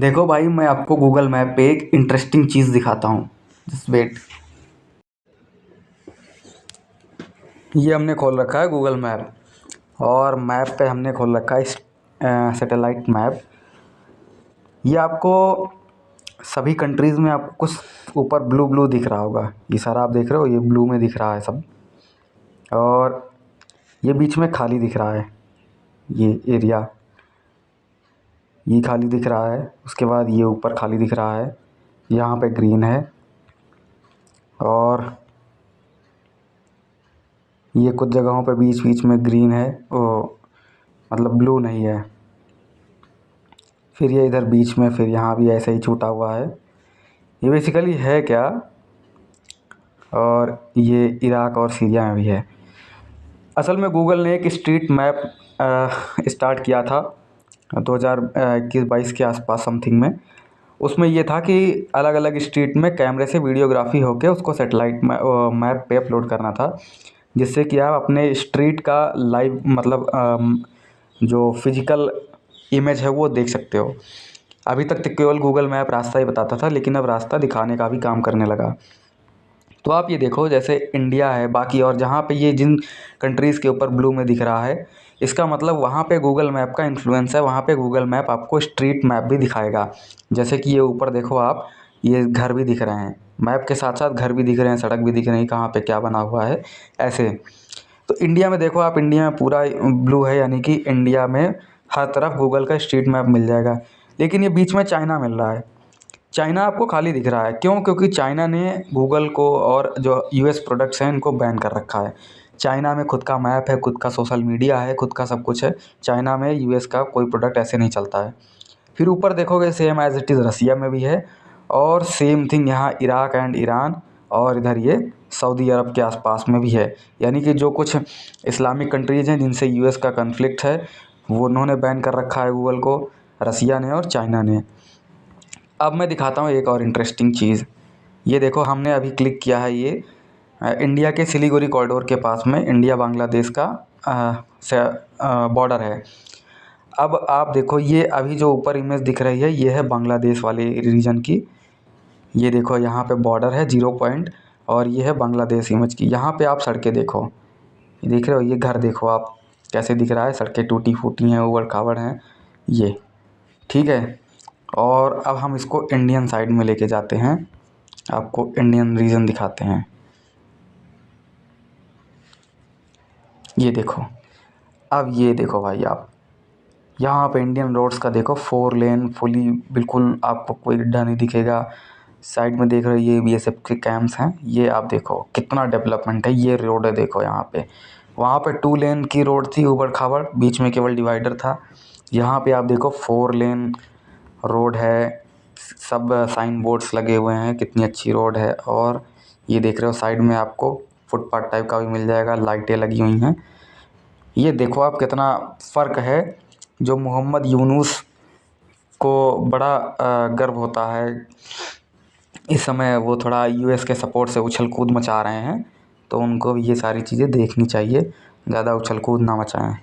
देखो भाई, मैं आपको गूगल मैप पे एक इंटरेस्टिंग चीज़ दिखाता हूँ। Just wait. ये हमने खोल रखा है गूगल मैप, और मैप पे हमने खोल रखा है सैटेलाइट मैप। ये आपको सभी कंट्रीज़ में आपको कुछ ऊपर ब्लू ब्लू दिख रहा होगा। ये सारा आप देख रहे हो, ये ब्लू में दिख रहा है सब, और ये बीच में खाली दिख रहा है। ये एरिया ये खाली दिख रहा है। उसके बाद ये ऊपर खाली दिख रहा है, यहाँ पे ग्रीन है, और ये कुछ जगहों पे बीच बीच में ग्रीन है, मतलब ब्लू नहीं है। फिर ये इधर बीच में, फिर यहाँ भी ऐसे ही छूटा हुआ है। ये बेसिकली है क्या, और ये इराक़ और सीरिया में भी है। असल में गूगल ने एक स्ट्रीट मैप स्टार्ट किया था 2021-22 के आसपास समथिंग में। उसमें ये था कि अलग अलग स्ट्रीट में कैमरे से वीडियोग्राफी होके उसको सैटेलाइट मैप पे अपलोड करना था, जिससे कि आप अपने स्ट्रीट का लाइव मतलब जो फिजिकल इमेज है वो देख सकते हो। अभी तक तो केवल गूगल मैप रास्ता ही बताता था, लेकिन अब रास्ता दिखाने का भी काम करने लगा। तो आप ये देखो, जैसे इंडिया है, बाकी और जहाँ पे ये जिन कंट्रीज़ के ऊपर ब्लू में दिख रहा है, इसका मतलब वहाँ पे गूगल मैप का इन्फ्लुएंस है। वहाँ पे गूगल मैप आपको स्ट्रीट मैप भी दिखाएगा। जैसे कि ये ऊपर देखो आप, ये घर भी दिख रहे हैं, मैप के साथ साथ घर भी दिख रहे हैं, सड़क भी दिख रही है, कहाँ पे क्या बना हुआ है ऐसे। तो इंडिया में देखो आप, इंडिया में पूरा ब्लू है, यानी कि इंडिया में हर तरफ गूगल का स्ट्रीट मैप मिल जाएगा। लेकिन ये बीच में चाइना मिल रहा है। चाइना आपको खाली दिख रहा है, क्यों? क्योंकि चाइना ने गूगल को और जो यूएस प्रोडक्ट्स हैं इनको बैन कर रखा है। चाइना में खुद का मैप है, खुद का सोशल मीडिया है, खुद का सब कुछ है। चाइना में यूएस का कोई प्रोडक्ट ऐसे नहीं चलता है। फिर ऊपर देखोगे सेम एज़ इट इज़ रसिया में भी है, और सेम थिंग यहाँ इराक़ एंड ईरान, और इधर ये सऊदी अरब के आसपास में भी है। यानी कि जो कुछ इस्लामिक कंट्रीज़ हैं जिनसे यूएस का कॉन्फ्लिक्ट है, वो उन्होंने बैन कर रखा है गूगल को, रसिया ने और चाइना ने। अब मैं दिखाता हूँ एक और इंटरेस्टिंग चीज़। ये देखो, हमने अभी क्लिक किया है, ये इंडिया के सिलीगुड़ी कॉरिडोर के पास में इंडिया बांग्लादेश का बॉर्डर है। अब आप देखो, ये अभी जो ऊपर इमेज दिख रही है, ये है बांग्लादेश वाले रीजन की। ये देखो, यहाँ पे बॉर्डर है 0 पॉइंट, और ये है बांग्लादेश इमेज की। यहाँ पे आप सड़कें देखो, ये देख रहे हो, ये घर देखो आप कैसे दिख रहा है, सड़कें टूटी फूटी हैं, ऊबड़ खाबड़ हैं ये, ठीक है। और अब हम इसको इंडियन साइड में लेके जाते हैं, आपको इंडियन रीजन दिखाते हैं। ये देखो, अब ये देखो भाई, आप यहाँ पे इंडियन रोड्स का देखो, 4 लेन फुली, बिल्कुल आपको कोई गड्ढा नहीं दिखेगा। साइड में देख रहे हो, ये बीएसएफ के कैंप्स हैं। ये आप देखो कितना डेवलपमेंट है। ये रोड है देखो यहाँ पे, वहाँ पे 2 लेन की रोड थी ऊबड़ खाबड़, बीच में केवल डिवाइडर था। यहाँ पे आप देखो 4 लेन रोड है, सब साइन बोर्ड्स लगे हुए हैं, कितनी अच्छी रोड है। और ये देख रहे हो साइड में आपको फुटपाथ टाइप का भी मिल जाएगा, लाइटें लगी हुई हैं। ये देखो आप कितना फ़र्क है। जो मोहम्मद यूनुस को बड़ा गर्व होता है इस समय, वो थोड़ा यूएस के सपोर्ट से उछल कूद मचा रहे हैं, तो उनको भी ये सारी चीज़ें देखनी चाहिए, ज़्यादा उछल कूद ना मचाएं।